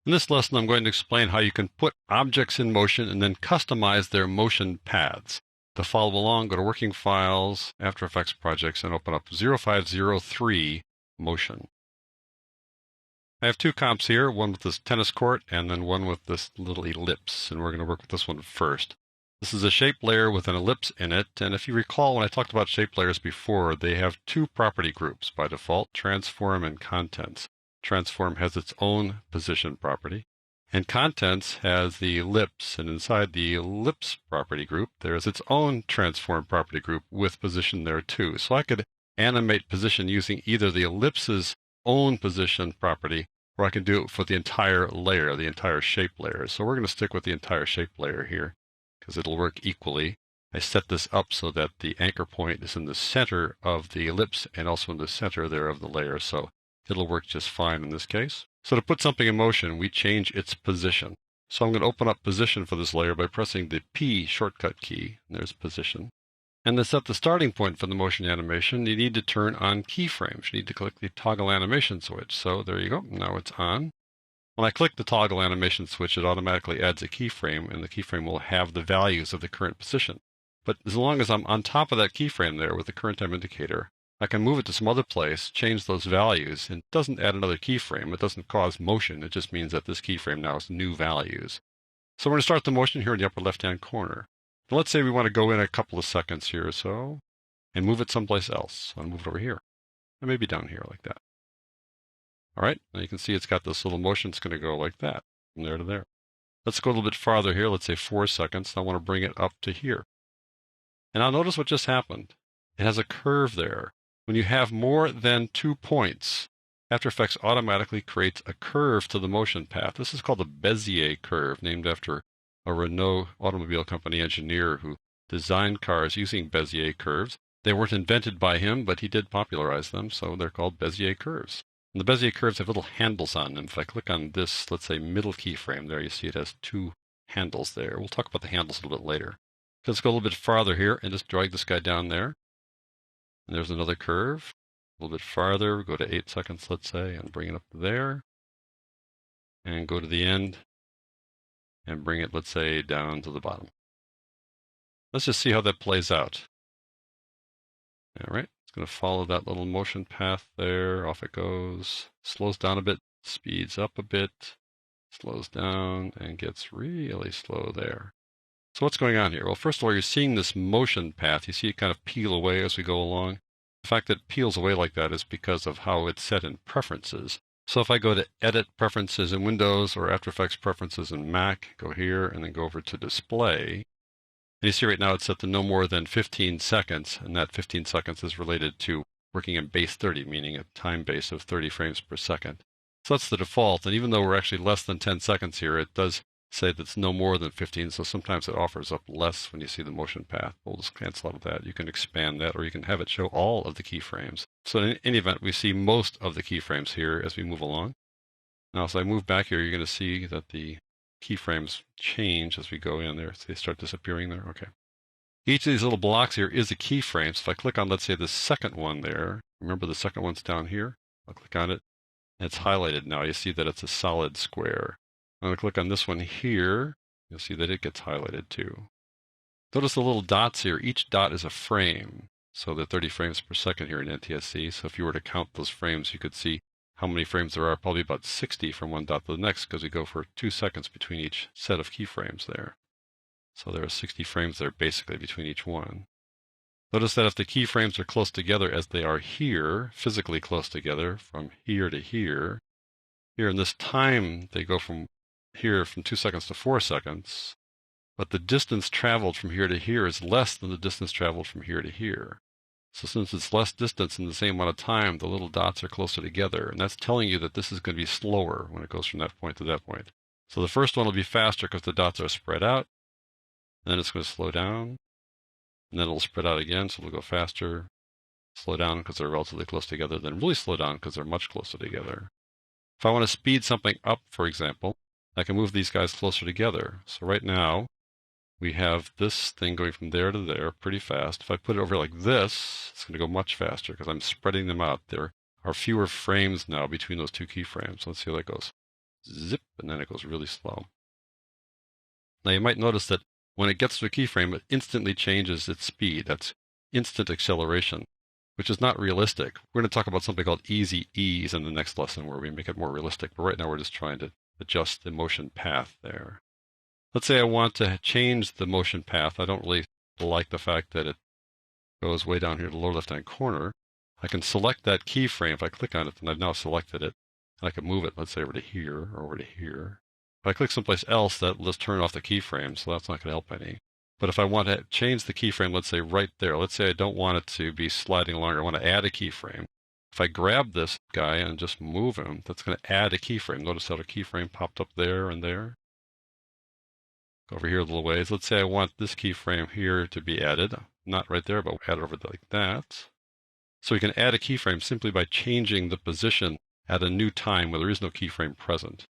In this lesson, I'm going to explain how you can put objects in motion and then customize their motion paths. To follow along, go to Working Files, After Effects Projects, and open up 0503 Motion. I have two comps here, one with this tennis court and then one with this little ellipse, and we're going to work with this one first. This is a shape layer with an ellipse in it, and if you recall when I talked about shape layers before, they have two property groups by default, Transform and Contents. Transform has its own position property, and Contents has the ellipse, and inside the ellipse property group, there's its own Transform property group with position there too. So I could animate position using either the ellipse's own position property, or I can do it for the entire layer, the entire shape layer. So we're going to stick with the entire shape layer here, because it'll work equally. I set this up so that the anchor point is in the center of the ellipse and also in the center there of the layer, so it'll work just fine in this case. So to put something in motion, we change its position. So I'm going to open up position for this layer by pressing the P shortcut key. There's position. And to set the starting point for the motion animation, you need to turn on keyframes. You need to click the toggle animation switch. So there you go. Now it's on. When I click the toggle animation switch, it automatically adds a keyframe, and the keyframe will have the values of the current position. But as long as I'm on top of that keyframe there with the current time indicator, I can move it to some other place, change those values, and it doesn't add another keyframe. It doesn't cause motion. It just means that this keyframe now has new values. So we're going to start the motion here in the upper left-hand corner. Now let's say we want to go in a couple of seconds here or so and move it someplace else. So I'll move it over here, and maybe down here like that. All right, now you can see it's got this little motion. It's going to go like that, from there to there. Let's go a little bit farther here. Let's say 4 seconds. I want to bring it up to here. And now notice what just happened. It has a curve there. When you have more than 2 points, After Effects automatically creates a curve to the motion path. This is called the Bezier curve, named after a Renault automobile company engineer who designed cars using Bezier curves. They weren't invented by him, but he did popularize them, so they're called Bezier curves. And the Bezier curves have little handles on them. If I click on this, let's say middle keyframe there, you see it has 2 handles there. We'll talk about the handles a little bit later. Let's go a little bit farther here and just drag this guy down there. And there's another curve. A little bit farther, go to 8 seconds, let's say, and bring it up there. And go to the end and bring it, let's say, down to the bottom. Let's just see how that plays out. All right, it's going to follow that little motion path there. Off it goes. Slows down a bit, speeds up a bit, slows down, and gets really slow there. So what's going on here? Well, first of all, you're seeing this motion path. You see it kind of peel away as we go along. The fact that it peels away like that is because of how it's set in preferences. So if I go to Edit Preferences in Windows or After Effects Preferences in Mac, go here and then go over to Display. And you see right now it's set to no more than 15 seconds, and that 15 seconds is related to working in base 30, meaning a time base of 30 frames per second. So that's the default, and even though we're actually less than 10 seconds here, it does say that it's no more than 15, so sometimes it offers up less when you see the motion path. We'll just cancel out of that. You can expand that, or you can have it show all of the keyframes. So in any event, we see most of the keyframes here as we move along. Now, as I move back here, you're going to see that the keyframes change as we go in there. So they start disappearing there. Okay. Each of these little blocks here is a keyframe. So if I click on, let's say, the second one there, remember the second one's down here? I'll click on it, and it's highlighted now. You see that it's a solid square. I'm going to click on this one here. You'll see that it gets highlighted too. Notice the little dots here. Each dot is a frame. So they're 30 frames per second here in NTSC. So if you were to count those frames, you could see how many frames there are. Probably about 60 from one dot to the next, because we go for 2 seconds between each set of keyframes there. So there are 60 frames there basically between each one. Notice that if the keyframes are close together as they are here, physically close together from here to here, here in this time they go from here from 2 seconds to 4 seconds, but the distance traveled from here to here is less than the distance traveled from here to here. So since it's less distance in the same amount of time, the little dots are closer together, and that's telling you that this is going to be slower when it goes from that point to that point. So the first one will be faster because the dots are spread out, and then it's going to slow down, and then it'll spread out again, so it'll go faster, slow down because they're relatively close together, then really slow down because they're much closer together. If I want to speed something up, for example, I can move these guys closer together. So right now, we have this thing going from there to there pretty fast. If I put it over like this, it's going to go much faster because I'm spreading them out. There are fewer frames now between those 2 keyframes. Let's see how that goes. zip, and then it goes really slow. Now you might notice that when it gets to a keyframe, it instantly changes its speed. That's instant acceleration, which is not realistic. We're going to talk about something called easy ease in the next lesson where we make it more realistic. But right now we're just trying to adjust the motion path there. Let's say I want to change the motion path. I don't really like the fact that it goes way down here to the lower left-hand corner. I can select that keyframe. If I click on it, then I've now selected it. And I can move it, let's say, over to here or over to here. If I click someplace else, that will just turn off the keyframe, so that's not going to help any. But if I want to change the keyframe, let's say right there, let's say I don't want it to be sliding along, I want to add a keyframe. If I grab this guy and just move him, that's going to add a keyframe. Notice how the keyframe popped up there and there. Go over here a little ways. Let's say I want this keyframe here to be added. Not right there, but we'll add it over like that. So we can add a keyframe simply by changing the position at a new time where there is no keyframe present.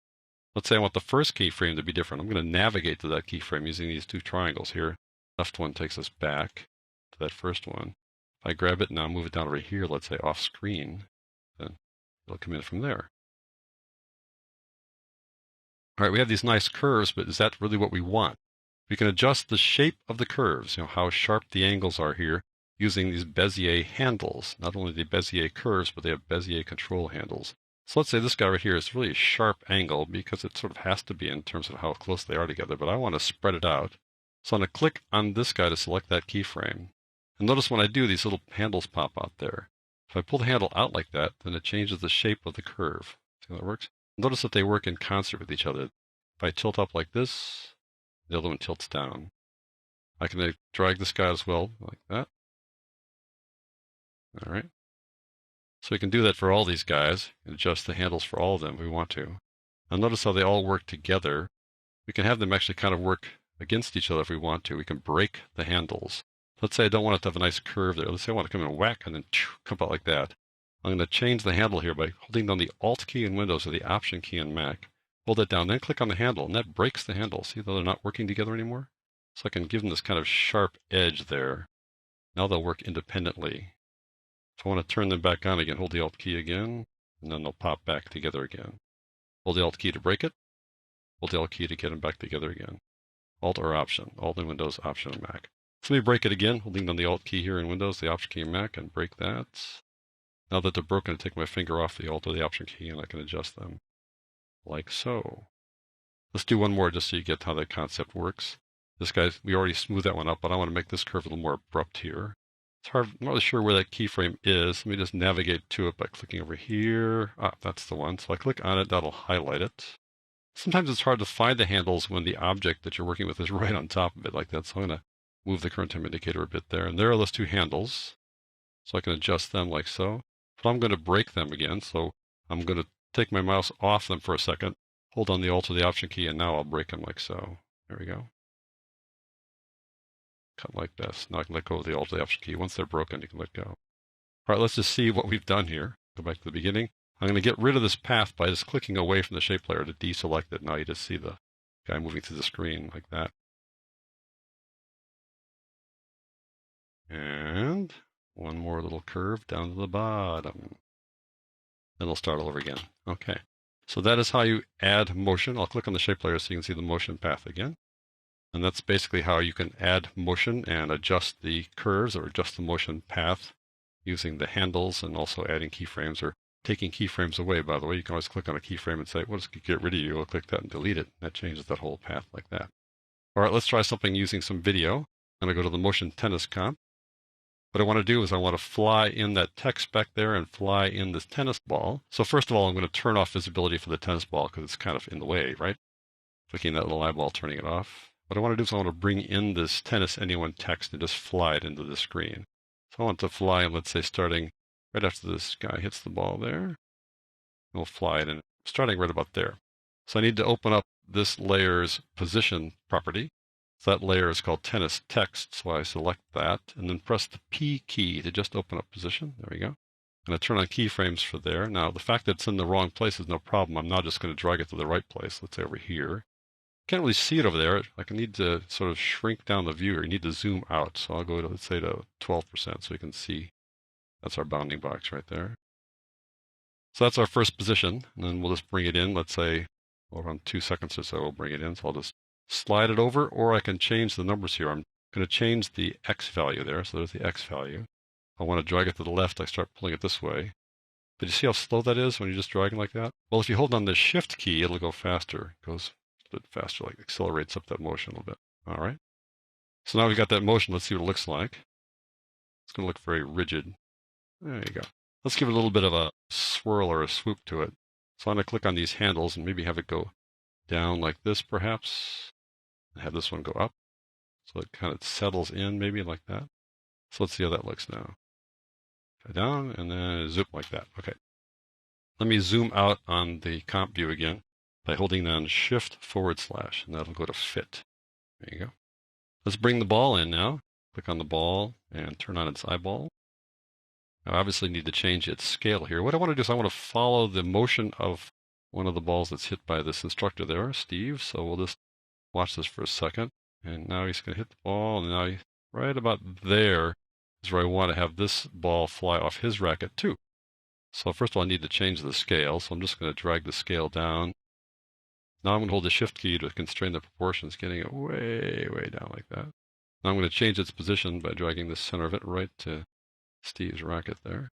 Let's say I want the first keyframe to be different. I'm going to navigate to that keyframe using these two triangles here. Left one takes us back to that first one. If I grab it and now move it down over here, let's say off screen, then it'll come in from there. All right, we have these nice curves, but is that really what we want? We can adjust the shape of the curves, how sharp the angles are here, using these Bezier handles. Not only the Bezier curves, but they have Bezier control handles. So let's say this guy right here is really a sharp angle because it sort of has to be in terms of how close they are together, but I want to spread it out. So I'm going to click on this guy to select that keyframe. And notice when I do, these little handles pop out there. If I pull the handle out like that, then it changes the shape of the curve. See how that works? Notice that they work in concert with each other. If I tilt up like this, the other one tilts down. I can drag this guy as well, like that. All right. So we can do that for all these guys and adjust the handles for all of them if we want to. Now notice how they all work together. We can have them actually kind of work against each other if we want to. We can break the handles. Let's say I don't want it to have a nice curve there. Let's say I want to come in and whack and then come out like that. I'm going to change the handle here by holding down the Alt key in Windows or the Option key in Mac. Hold that down, then click on the handle, and that breaks the handle. See how they're not working together anymore? So I can give them this kind of sharp edge there. Now they'll work independently. If I want to turn them back on again, hold the Alt key again, and then they'll pop back together again. Hold the Alt key to break it. Hold the Alt key to get them back together again. Alt or Option. Alt in Windows, Option in Mac. So let me break it again, holding down the Alt key here in Windows, the Option key in Mac, and break that. Now that they're broken, I take my finger off the Alt or the Option key, and I can adjust them like so. Let's do one more just so you get how that concept works. This guy, we already smoothed that one up, but I want to make this curve a little more abrupt here. It's hard, I'm not really sure where that keyframe is. Let me just navigate to it by clicking over here. Ah, that's the one. So I click on it, that'll highlight it. Sometimes it's hard to find the handles when the object that you're working with is right on top of it like that. So I'm going to move the current time indicator a bit there. And there are those two handles. So I can adjust them like so. But I'm going to break them again. So I'm going to take my mouse off them for a second, hold on the Alt or the Option key, and now I'll break them like so. There we go. Cut like this. Now I can let go of the Alt or the Option key. Once they're broken, you can let go. All right, let's just see what we've done here. Go back to the beginning. I'm going to get rid of this path by just clicking away from the shape layer to deselect it. Now you just see the guy moving through the screen like that. And one more little curve down to the bottom. Then it'll start all over again. Okay. So that is how you add motion. I'll click on the shape layer so you can see the motion path again. And that's basically how you can add motion and adjust the curves or adjust the motion path using the handles and also adding keyframes or taking keyframes away. By the way, you can always click on a keyframe and say, well, let's get rid of you. I'll click that and delete it. That changes that whole path like that. All right, let's try something using some video. I'm going to go to the motion tennis comp. What I want to do is I want to fly in that text back there and fly in this tennis ball. So first of all, I'm going to turn off visibility for the tennis ball because it's kind of in the way, right? Clicking that little eyeball, turning it off. What I want to do is I want to bring in this tennis anyone text and just fly it into the screen. So I want to fly, let's say, starting right after this guy hits the ball there. We'll fly it in, starting right about there. So I need to open up this layer's position property. So that layer is called tennis text, so I select that and then press the P key to just open up position. There we go. And I turn on keyframes for there. Now, the fact that it's in the wrong place is no problem. I'm now just going to drag it to the right place. Let's say over here. Can't really see it over there. I need to sort of shrink down the view, or you need to zoom out. So I'll go to, let's say, to 12% so you can see. That's our bounding box right there. So that's our first position. And then we'll just bring it in, let's say, around 2 seconds or so, we'll bring it in. So I'll just slide it over, or I can change the numbers here. I'm going to change the X value there. So there's the X value. I want to drag it to the left. I start pulling it this way. But you see how slow that is when you're just dragging like that? Well, if you hold on the Shift key, it'll go faster. It goes a bit faster, like accelerates up that motion a little bit. All right. So now we've got that motion. Let's see what it looks like. It's going to look very rigid. There you go. Let's give it a little bit of a swirl or a swoop to it. So I'm going to click on these handles and maybe have it go down like this, perhaps, and have this one go up. So it kind of settles in maybe like that. So let's see how that looks now. Go down and then zoom like that. Okay. Let me zoom out on the comp view again by holding down Shift / and that'll go to fit. There you go. Let's bring the ball in now. Click on the ball and turn on its eyeball. I obviously need to change its scale here. What I want to do is I want to follow the motion of one of the balls that's hit by this instructor there, Steve. So we'll just watch this for a second. And now he's going to hit the ball. And now right about there is where I want to have this ball fly off his racket too. So first of all, I need to change the scale. So I'm just going to drag the scale down. Now I'm going to hold the Shift key to constrain the proportions, getting it way, way down like that. Now I'm going to change its position by dragging the center of it right to Steve's racket there.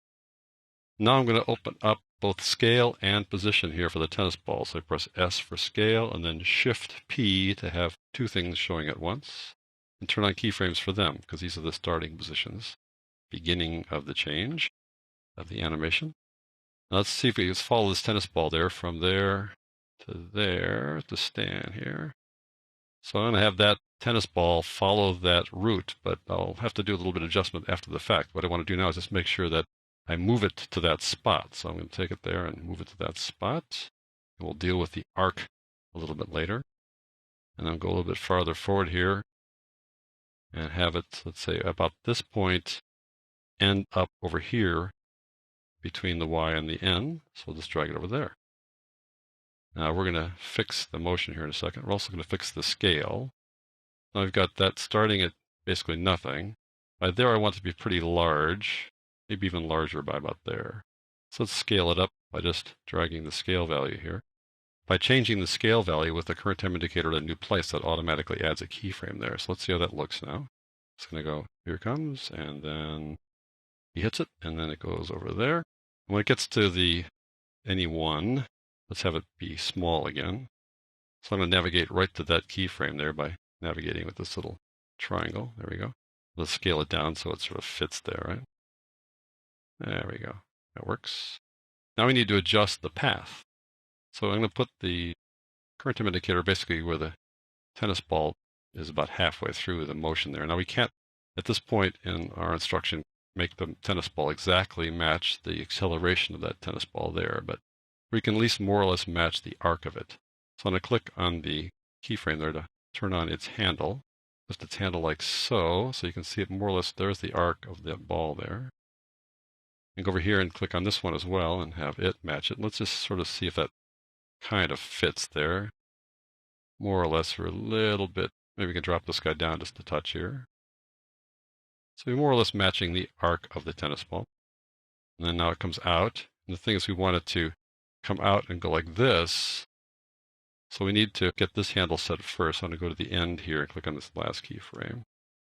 Now I'm going to open up both scale and position here for the tennis ball. So I press S for scale and then Shift P to have two things showing at once. And turn on keyframes for them because these are the starting positions, beginning of the change of the animation. Now let's see if we can follow this tennis ball there from there to stand here. So I'm going to have that tennis ball follow that route, but I'll have to do a little bit of adjustment after the fact. What I want to do now is just make sure that I move it to that spot. So I'm going to take it there and move it to that spot. And we'll deal with the arc a little bit later. And then go a little bit farther forward here and have it, let's say, about this point, end up over here between the Y and the N. So we'll just drag it over there. Now we're going to fix the motion here in a second. We're also going to fix the scale. Now I've got that starting at basically nothing. By there I want it to be pretty large, maybe even larger by about there. So let's scale it up by just dragging the scale value here. By changing the scale value with the current time indicator to a new place, that automatically adds a keyframe there. So let's see how that looks now. It's going to go, here it comes, and then he hits it, and then it goes over there. And when it gets to the any one, let's have it be small again. So I'm going to navigate right to that keyframe there by navigating with this little triangle. There we go. Let's scale it down so it sort of fits there, right? There we go. That works. Now we need to adjust the path. So I'm going to put the current time indicator basically where the tennis ball is about halfway through the motion there. Now we can't, at this point in our instruction, make the tennis ball exactly match the acceleration of that tennis ball there, but we can at least more or less match the arc of it. So I'm going to click on the keyframe there to turn on its handle. Just its handle like so you can see it more or less. There's the arc of the ball there. And go over here and click on this one as well and have it match it. Let's just sort of see if that kind of fits there. More or less for a little bit. Maybe we can drop this guy down just a touch here. So we're more or less matching the arc of the tennis ball. And then now it comes out. And the thing is we want it to come out and go like this. So we need to get this handle set first. So I'm going to go to the end here and click on this last keyframe. And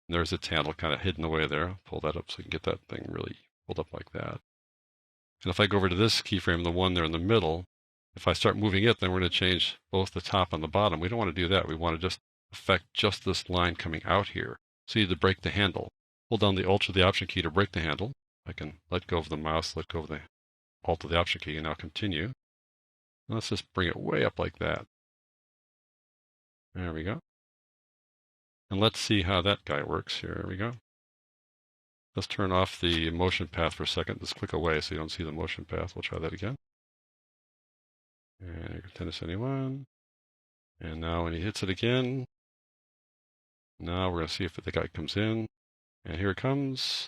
there's its handle kind of hidden away there. Pull that up so you can get that thing really pulled up like that. And if I go over to this keyframe, the one there in the middle, if I start moving it, then we're going to change both the top and the bottom. We don't want to do that. We want to just affect just this line coming out here. So you need to break the handle. Hold down the Alt or the Option key to break the handle. I can let go of the mouse, let go of the Alt or the Option key, and now continue. And let's just bring it way up like that. There we go. And let's see how that guy works. Here we go. Let's turn off the motion path for a second. Just click away so you don't see the motion path. We'll try that again. And tennis anyone. And now when he hits it again, now we're going to see if the guy comes in. And here it comes.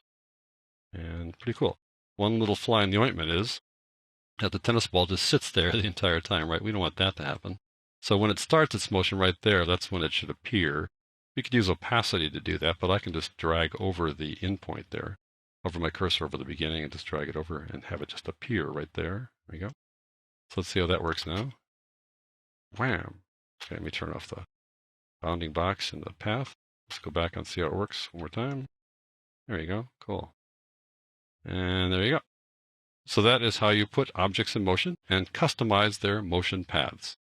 And pretty cool. One little fly in the ointment is that the tennis ball just sits there the entire time, right? We don't want that to happen. So when it starts its motion right there, that's when it should appear. We could use opacity to do that, but I can just drag over the endpoint there, over my cursor over the beginning, and just drag it over and have it just appear right there. There we go. So let's see how that works now. Wham. Okay, let me turn off the bounding box and the path. Let's go back and see how it works one more time. There you go. Cool. And there you go. So that is how you put objects in motion and customize their motion paths.